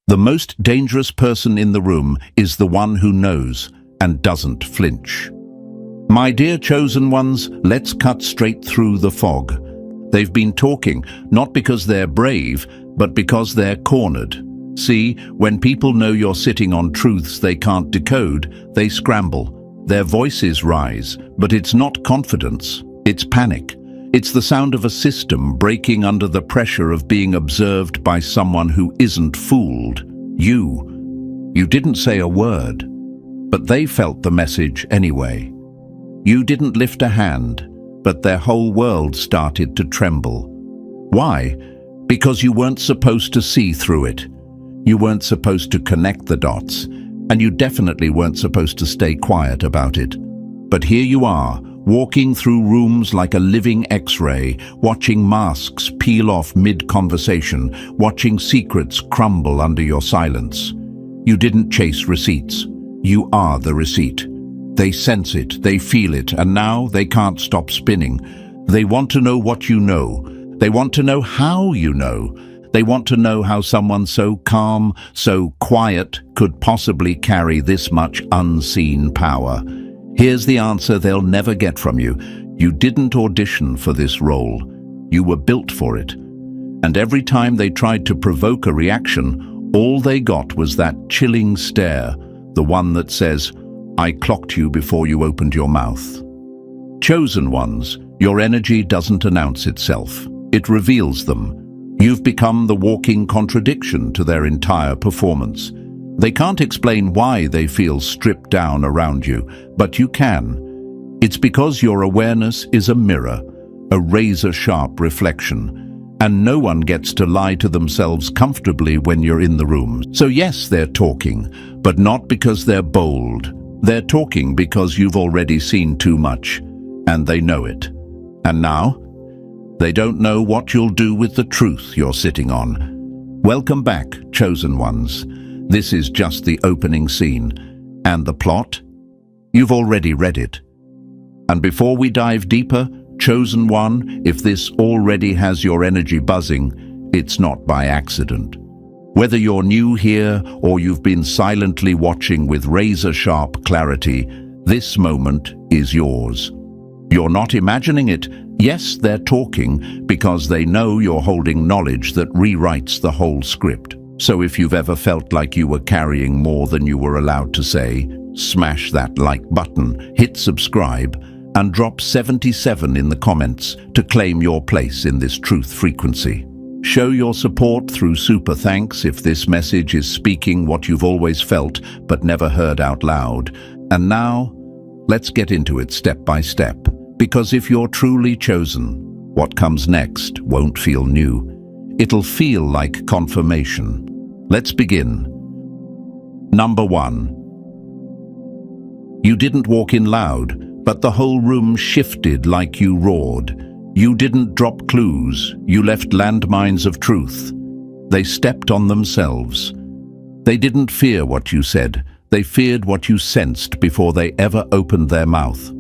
The most dangerous person in the room is the one who knows and doesn't flinch. My dear chosen ones, let's cut straight through the fog. They've been talking, not because they're brave, but because they're cornered. See, when people know you're sitting on truths they can't decode, they scramble. Their voices rise, but it's not confidence, it's panic. It's the sound of a system breaking under the pressure of being observed by someone who isn't fooled. You didn't say a word, but they felt the message anyway. You didn't lift a hand, but their whole world started to tremble. Why? Because you weren't supposed to see through it. You weren't supposed to connect the dots, and you definitely weren't supposed to stay quiet about it. But here you are, walking through rooms like a living X-ray, watching masks peel off mid-conversation, watching secrets crumble under your silence. You didn't chase receipts. You are the receipt. They sense it, they feel it, and now they can't stop spinning. They want to know what you know. They want to know how you know. They want to know how someone so calm, so quiet, could possibly carry this much unseen power. Here's the answer they'll never get from you. You didn't audition for this role. You were built for it. And every time they tried to provoke a reaction, all they got was that chilling stare, the one that says, "I clocked you before you opened your mouth." Chosen ones, your energy doesn't announce itself. It reveals them. You've become the walking contradiction to their entire performance. They can't explain why they feel stripped down around you, but you can. It's because your awareness is a mirror, a razor-sharp reflection, and no one gets to lie to themselves comfortably when you're in the room. So yes, they're talking, but not because they're bold. They're talking because you've already seen too much, and they know it. And now, they don't know what you'll do with the truth you're sitting on. Welcome back, chosen ones. This is just the opening scene. And the plot? You've already read it. And before we dive deeper, chosen one, if this already has your energy buzzing, it's not by accident. Whether you're new here or you've been silently watching with razor-sharp clarity, this moment is yours. You're not imagining it. Yes, they're talking because they know you're holding knowledge that rewrites the whole script. So if you've ever felt like you were carrying more than you were allowed to say, smash that like button, hit subscribe, and drop 77 in the comments to claim your place in this truth frequency. Show your support through super thanks if this message is speaking what you've always felt but never heard out loud. And now, let's get into it step by step. Because if you're truly chosen, what comes next won't feel new. It'll feel like confirmation. Let's begin. Number 1. You didn't walk in loud, but the whole room shifted like you roared. You didn't drop clues, you left landmines of truth. They stepped on themselves. They didn't fear what you said, they feared what you sensed before they ever opened their mouth.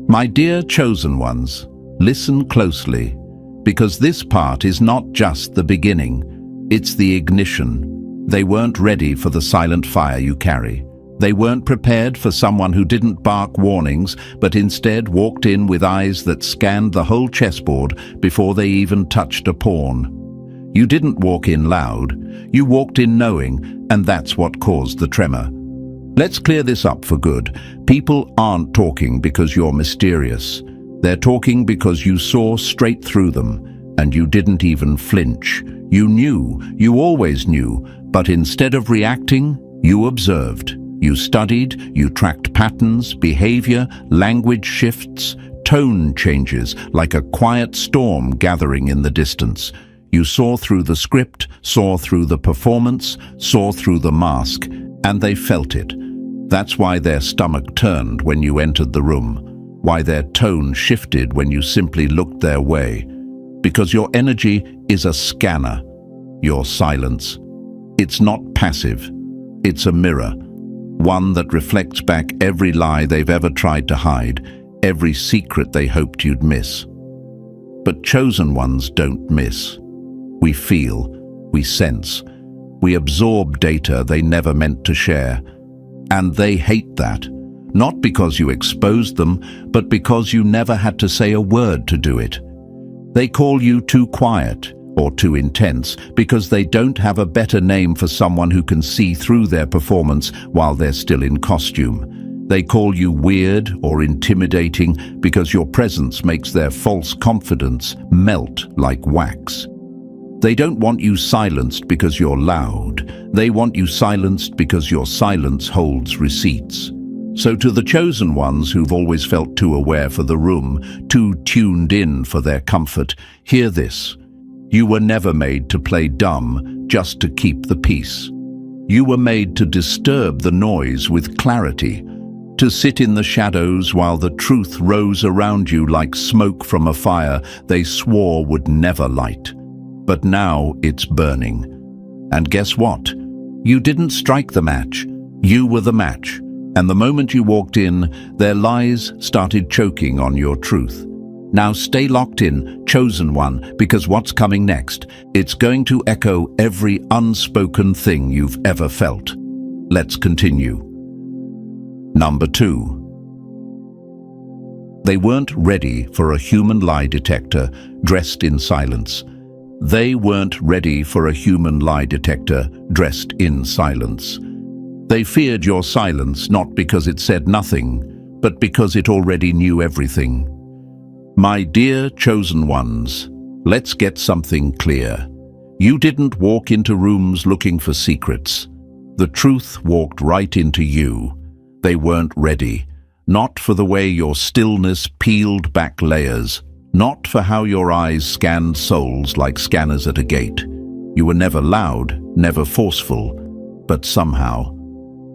My dear chosen ones, listen closely, because this part is not just the beginning, it's the ignition. They weren't ready for the silent fire you carry. They weren't prepared for someone who didn't bark warnings, but instead walked in with eyes that scanned the whole chessboard before they even touched a pawn. You didn't walk in loud, you walked in knowing, and that's what caused the tremor. Let's clear this up for good. People aren't talking because you're mysterious. They're talking because you saw straight through them, and you didn't even flinch. You knew, you always knew, but instead of reacting, you observed. You studied, you tracked patterns, behavior, language shifts, tone changes, like a quiet storm gathering in the distance. You saw through the script, saw through the performance, saw through the mask, and they felt it. That's why their stomach turned when you entered the room, why their tone shifted when you simply looked their way. Because your energy is a scanner, your silence. It's not passive, it's a mirror. One that reflects back every lie they've ever tried to hide, every secret they hoped you'd miss. But chosen ones don't miss. We feel, we sense, We absorb data they never meant to share. And they hate that. Not because you exposed them, but because you never had to say a word to do it. They call you too quiet or too intense because they don't have a better name for someone who can see through their performance while they're still in costume. They call you weird or intimidating because your presence makes their false confidence melt like wax. They don't want you silenced because you're loud. They want you silenced because your silence holds receipts. So to the chosen ones who've always felt too aware for the room, too tuned in for their comfort, hear this. You were never made to play dumb just to keep the peace. You were made to disturb the noise with clarity, to sit in the shadows while the truth rose around you like smoke from a fire they swore would never light. But now it's burning. And guess what? You didn't strike the match. You were the match. And the moment you walked in, their lies started choking on your truth. Now stay locked in, chosen one, because what's coming next, it's going to echo every unspoken thing you've ever felt. Let's continue. Number 2. They weren't ready for a human lie detector dressed in silence. They weren't ready for a human lie detector dressed in silence. They feared your silence not because it said nothing, but because it already knew everything. My dear chosen ones, let's get something clear. You didn't walk into rooms looking for secrets. The truth walked right into you. They weren't ready, not for the way your stillness peeled back layers, not for how your eyes scanned souls like scanners at a gate. You were never loud, never forceful, but somehow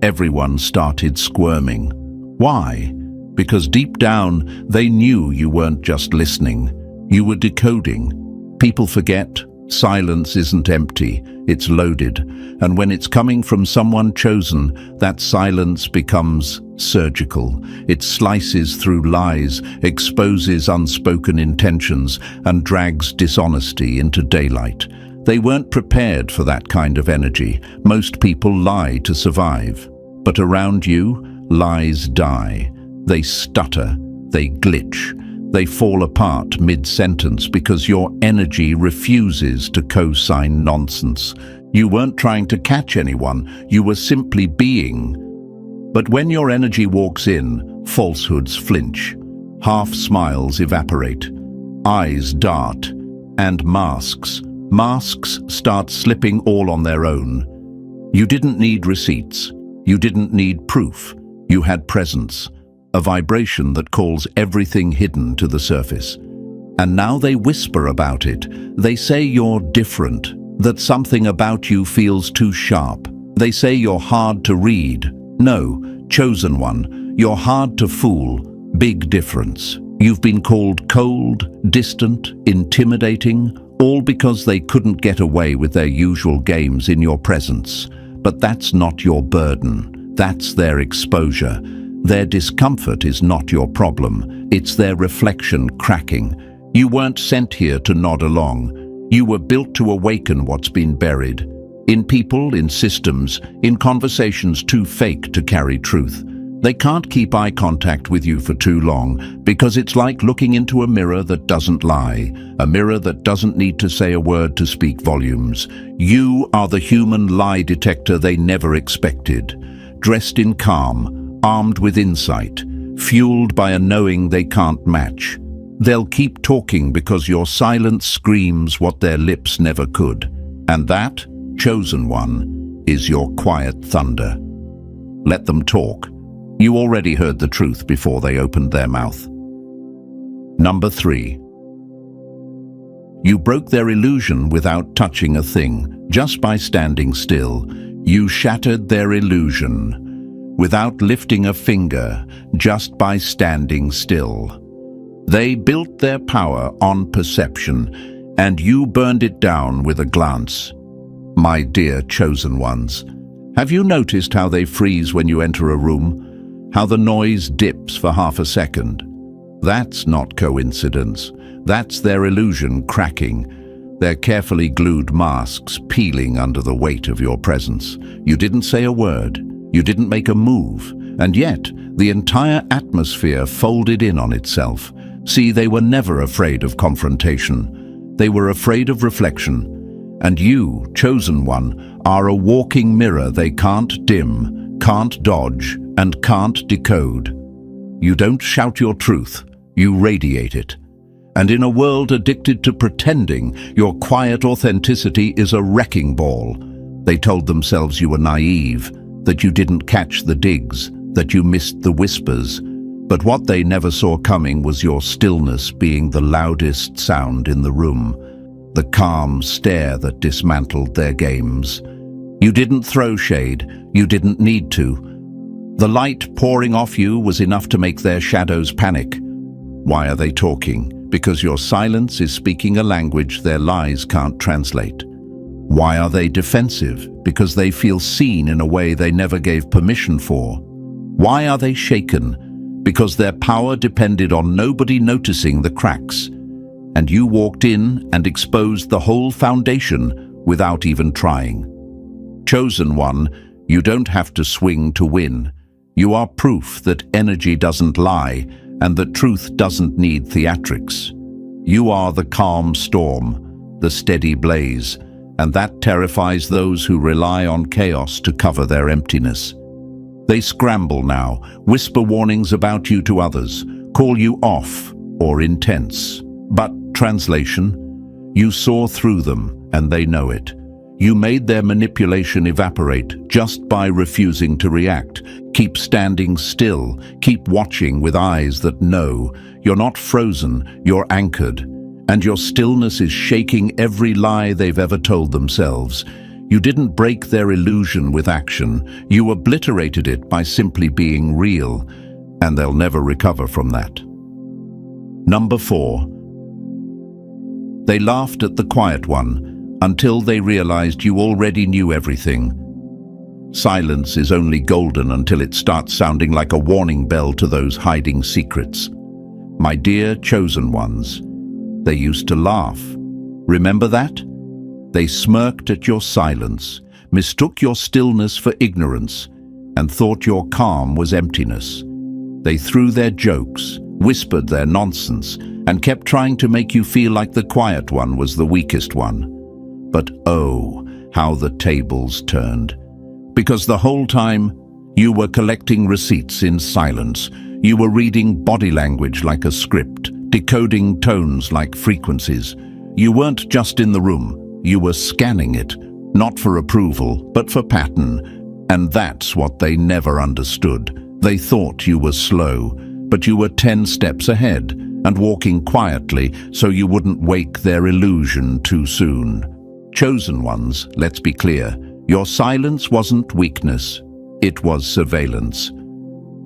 everyone started squirming. Why? Because deep down, they knew you weren't just listening. You were decoding. People forget, silence isn't empty, it's loaded. And when it's coming from someone chosen, that silence becomes surgical. It slices through lies, exposes unspoken intentions, and drags dishonesty into daylight. They weren't prepared for that kind of energy. Most people lie to survive. But around you, lies die. They stutter, they glitch, they fall apart mid-sentence because your energy refuses to co-sign nonsense. You weren't trying to catch anyone, you were simply being. But when your energy walks in, falsehoods flinch, half smiles evaporate, eyes dart, and masks start slipping all on their own. You didn't need receipts. You didn't need proof. You had presence, a vibration that calls everything hidden to the surface. And now they whisper about it. They say you're different, that something about you feels too sharp. They say you're hard to read. No, chosen one, you're hard to fool. Big difference. You've been called cold, distant, intimidating, all because they couldn't get away with their usual games in your presence. But that's not your burden. That's their exposure. Their discomfort is not your problem. It's their reflection cracking. You weren't sent here to nod along. You were built to awaken what's been buried. In people, in systems, in conversations too fake to carry truth. They can't keep eye contact with you for too long because it's like looking into a mirror that doesn't lie, a mirror that doesn't need to say a word to speak volumes. You are the human lie detector they never expected, dressed in calm, armed with insight, fueled by a knowing they can't match. They'll keep talking because your silence screams what their lips never could. And that, chosen one, is your quiet thunder. Let them talk. You already heard the truth before they opened their mouth. Number 3. You broke their illusion without touching a thing, just by standing still. You shattered their illusion without lifting a finger, just by standing still. They built their power on perception, and you burned it down with a glance. My dear chosen ones, have you noticed how they freeze when you enter a room? How the noise dips for half a second? That's not coincidence. That's their illusion cracking. their carefully glued masks peeling under the weight of your presence. You didn't say a word, you didn't make a move, and yet the entire atmosphere folded in on itself. See, they were never afraid of confrontation. They were afraid of reflection. And you, chosen one, are a walking mirror they can't dim, can't dodge, and can't decode. You don't shout your truth, you radiate it. And in a world addicted to pretending, your quiet authenticity is a wrecking ball. They told themselves you were naive, that you didn't catch the digs, that you missed the whispers. But what they never saw coming was your stillness being the loudest sound in the room, the calm stare that dismantled their games. You didn't throw shade, you didn't need to. The light pouring off you was enough to make their shadows panic. Why are they talking? Because your silence is speaking a language their lies can't translate. Why are they defensive? Because they feel seen in a way they never gave permission for. Why are they shaken? Because their power depended on nobody noticing the cracks. And you walked in and exposed the whole foundation without even trying. Chosen one, you don't have to swing to win. You are proof that energy doesn't lie and that truth doesn't need theatrics. You are the calm storm, the steady blaze, and that terrifies those who rely on chaos to cover their emptiness. They scramble now, whisper warnings about you to others, call you off or intense. But translation, you saw through them and they know it. You made their manipulation evaporate just by refusing to react. Keep standing still, keep watching with eyes that know. You're not frozen, you're anchored. And your stillness is shaking every lie they've ever told themselves. You didn't break their illusion with action. You obliterated it by simply being real. And they'll never recover from that. Number 4. They laughed at the quiet one until they realized you already knew everything. Silence is only golden until it starts sounding like a warning bell to those hiding secrets. My dear chosen ones, they used to laugh. Remember that? They smirked at your silence, mistook your stillness for ignorance, and thought your calm was emptiness. They threw their jokes, whispered their nonsense, and kept trying to make you feel like the quiet one was the weakest one. But oh, how the tables turned. Because the whole time, you were collecting receipts in silence. You were reading body language like a script, decoding tones like frequencies. You weren't just in the room, you were scanning it, not for approval, but for pattern. And that's what they never understood. They thought you were slow, but you were 10 steps ahead and walking quietly so you wouldn't wake their illusion too soon. Chosen ones, let's be clear, your silence wasn't weakness, it was surveillance.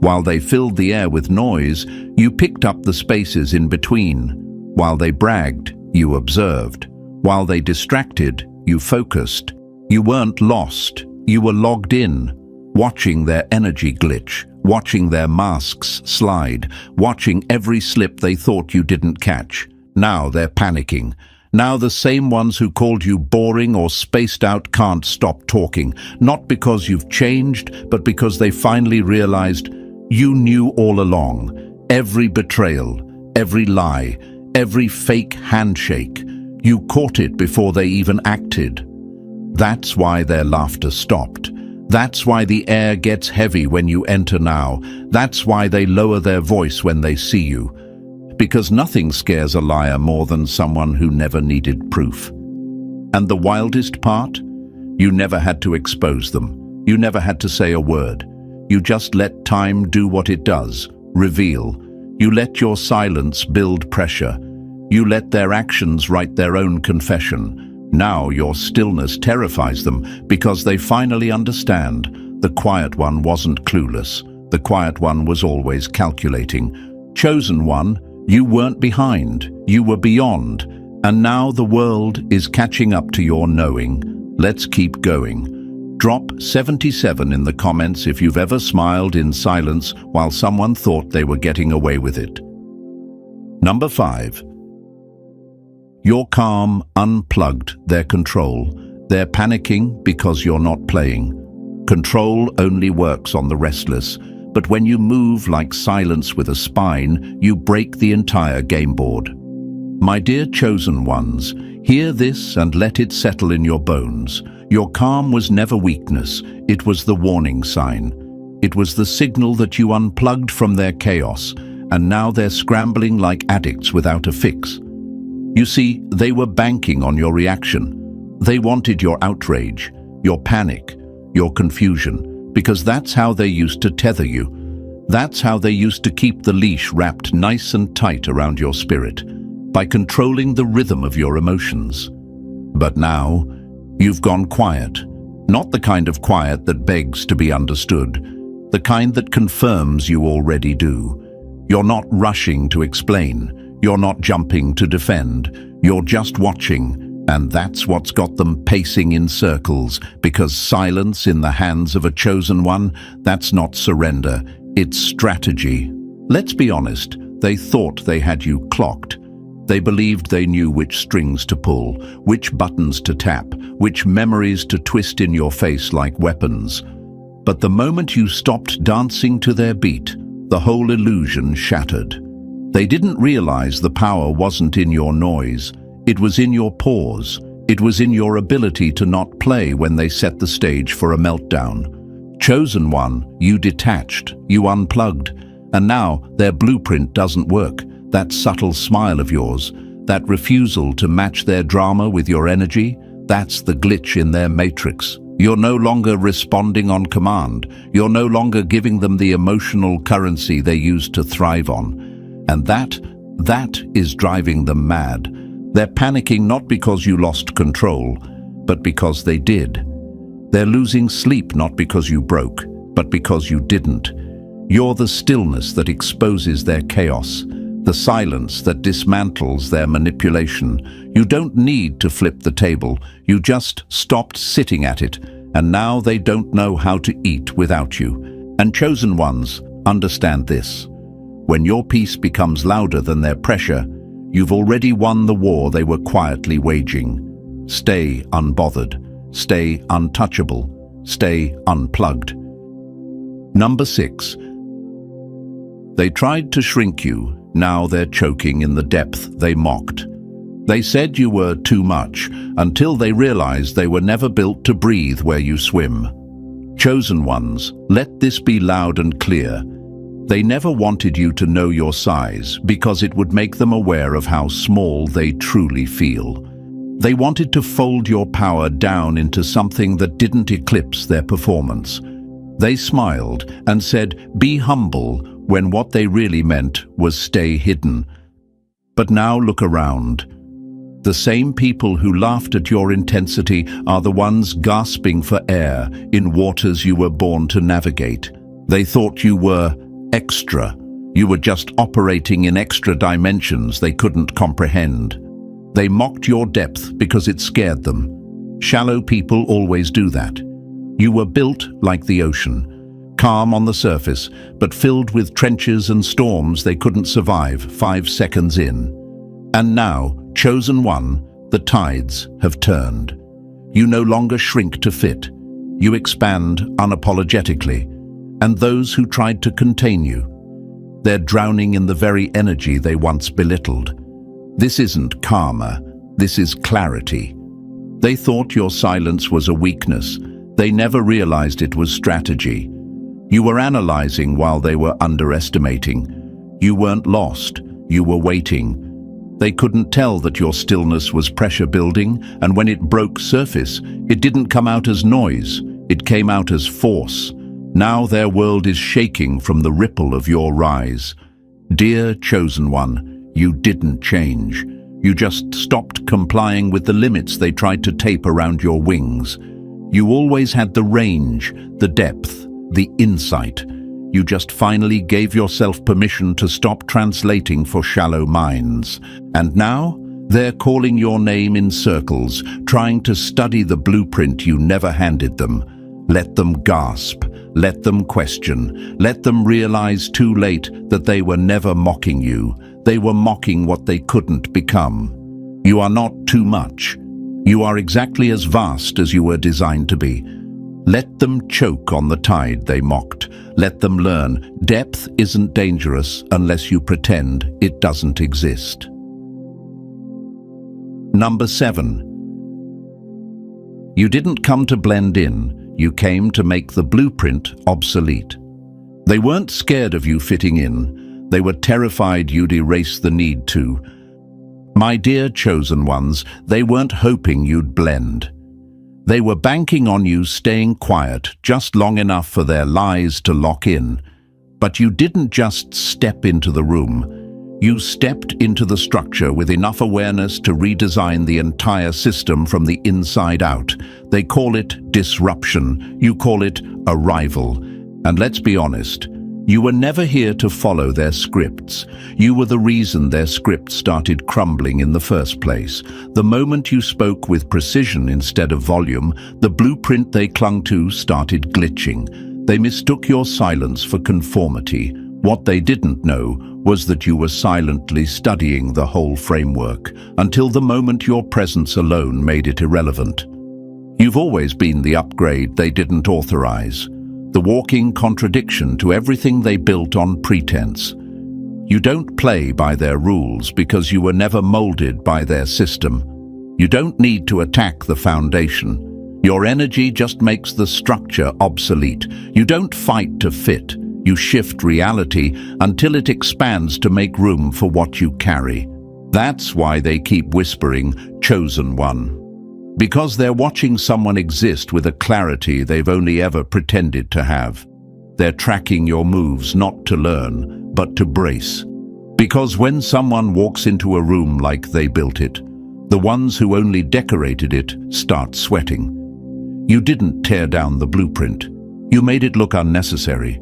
While they filled the air with noise, you picked up the spaces in between. While they bragged, you observed. While they distracted, you focused. You weren't lost, you were logged in, watching their energy glitch, watching their masks slide, watching every slip they thought you didn't catch. Now they're panicking. Now the same ones who called you boring or spaced out can't stop talking, not because you've changed, but because they finally realized you knew all along. Every betrayal, every lie, every fake handshake. You caught it before they even acted. That's why their laughter stopped. That's why the air gets heavy when you enter now. That's why they lower their voice when they see you. Because nothing scares a liar more than someone who never needed proof. And the wildest part? You never had to expose them. You never had to say a word. You just let time do what it does, reveal. You let your silence build pressure. You let their actions write their own confession. Now your stillness terrifies them because they finally understand. The quiet one wasn't clueless. The quiet one was always calculating. Chosen one, you weren't behind, you were beyond, and now the world is catching up to your knowing. Let's keep going. Drop 77 in the comments if you've ever smiled in silence while someone thought they were getting away with it. Number 5. Your calm unplugged their control. They're panicking because you're not playing. Control only works on the restless, but when you move like silence with a spine, you break the entire game board. My dear chosen ones, hear this and let it settle in your bones. Your calm was never weakness, it was the warning sign. It was the signal that you unplugged from their chaos, and now they're scrambling like addicts without a fix. You see, they were banking on your reaction. They wanted your outrage, your panic, your confusion, because that's how they used to tether you. That's how they used to keep the leash wrapped nice and tight around your spirit, by controlling the rhythm of your emotions. But now, you've gone quiet. Not the kind of quiet that begs to be understood, the kind that confirms you already do. You're not rushing to explain. You're not jumping to defend. You're just watching, and that's what's got them pacing in circles, because silence in the hands of a chosen one, that's not surrender, it's strategy. Let's be honest, they thought they had you clocked. They believed they knew which strings to pull, which buttons to tap, which memories to twist in your face like weapons. But the moment you stopped dancing to their beat, the whole illusion shattered. They didn't realize the power wasn't in your noise. It was in your pause. It was in your ability to not play when they set the stage for a meltdown. Chosen one, you detached, you unplugged, and now their blueprint doesn't work. That subtle smile of yours, that refusal to match their drama with your energy, that's the glitch in their matrix. You're no longer responding on command. You're no longer giving them the emotional currency they used to thrive on. And that is driving them mad. They're panicking not because you lost control, but because they did. They're losing sleep not because you broke, but because you didn't. You're the stillness that exposes their chaos, the silence that dismantles their manipulation. You don't need to flip the table, you just stopped sitting at it, and now they don't know how to eat without you. And chosen ones, understand this. When your peace becomes louder than their pressure, you've already won the war they were quietly waging. Stay unbothered, stay untouchable, stay unplugged. Number 6. They tried to shrink you. Now they're choking in the depth they mocked. They said you were too much, until they realized they were never built to breathe where you swim. Chosen ones, let this be loud and clear. They never wanted you to know your size, because it would make them aware of how small they truly feel. They wanted to fold your power down into something that didn't eclipse their performance. They smiled and said, "Be humble," when what they really meant was stay hidden. But now look around. The same people who laughed at your intensity are the ones gasping for air in waters you were born to navigate. They thought you were extra. You were just operating in extra dimensions they couldn't comprehend. They mocked your depth because it scared them. Shallow people always do that. You were built like the ocean. Calm on the surface, but filled with trenches and storms they couldn't survive 5 seconds in. And now, chosen one, the tides have turned. You no longer shrink to fit. You expand unapologetically. And those who tried to contain you, they're drowning in the very energy they once belittled. This isn't karma, this is clarity. They thought your silence was a weakness. They never realized it was strategy. You were analyzing while they were underestimating. You weren't lost, you were waiting. They couldn't tell that your stillness was pressure building, and when it broke surface, it didn't come out as noise, it came out as force. Now their world is shaking from the ripple of your rise. Dear chosen one, you didn't change. You just stopped complying with the limits they tried to tape around your wings. You always had the range, the depth, the insight. You just finally gave yourself permission to stop translating for shallow minds. And now, they're calling your name in circles, trying to study the blueprint you never handed them. Let them gasp. Let them question. Let them realize too late that they were never mocking you. They were mocking what they couldn't become. You are not too much. You are exactly as vast as you were designed to be. Let them choke on the tide, they mocked. Let them learn. Depth isn't dangerous unless you pretend it doesn't exist. Number 7. You didn't come to blend in. You came to make the blueprint obsolete. They weren't scared of you fitting in. They were terrified you'd erase the need to. My dear chosen ones, they weren't hoping you'd blend. They were banking on you staying quiet just long enough for their lies to lock in. But you didn't just step into the room. You stepped into the structure with enough awareness to redesign the entire system from the inside out. They call it disruption. You call it arrival. And let's be honest, you were never here to follow their scripts. You were the reason their script started crumbling in the first place. The moment you spoke with precision instead of volume, the blueprint they clung to started glitching. They mistook your silence for conformity. What they didn't know was that you were silently studying the whole framework until the moment your presence alone made it irrelevant. You've always been the upgrade they didn't authorize, the walking contradiction to everything they built on pretense. You don't play by their rules because you were never molded by their system. You don't need to attack the foundation. Your energy just makes the structure obsolete. You don't fight to fit. You shift reality until it expands to make room for what you carry. That's why they keep whispering, chosen one. Because they're watching someone exist with a clarity they've only ever pretended to have. They're tracking your moves not to learn, but to brace. Because when someone walks into a room like they built it, the ones who only decorated it start sweating. You didn't tear down the blueprint. You made it look unnecessary.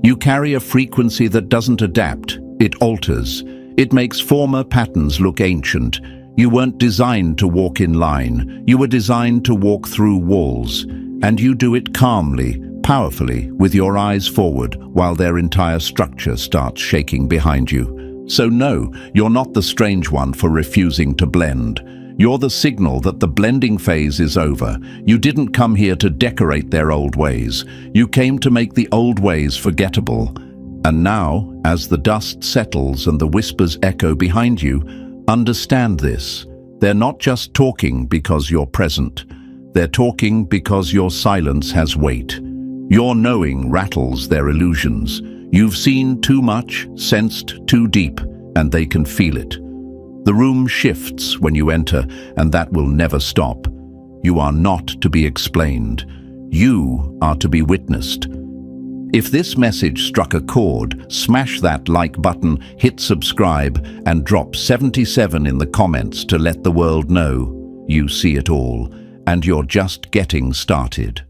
You carry a frequency that doesn't adapt, it alters. It makes former patterns look ancient. You weren't designed to walk in line. You were designed to walk through walls. And you do it calmly, powerfully, with your eyes forward, while their entire structure starts shaking behind you. So no, you're not the strange one for refusing to blend. You're the signal that the blending phase is over. You didn't come here to decorate their old ways. You came to make the old ways forgettable. And now, as the dust settles and the whispers echo behind you, understand this. They're not just talking because you're present. They're talking because your silence has weight. Your knowing rattles their illusions. You've seen too much, sensed too deep, and they can feel it. The room shifts when you enter, and that will never stop. You are not to be explained. You are to be witnessed. If this message struck a chord, smash that like button, hit subscribe, and drop 77 in the comments to let the world know you see it all, and you're just getting started.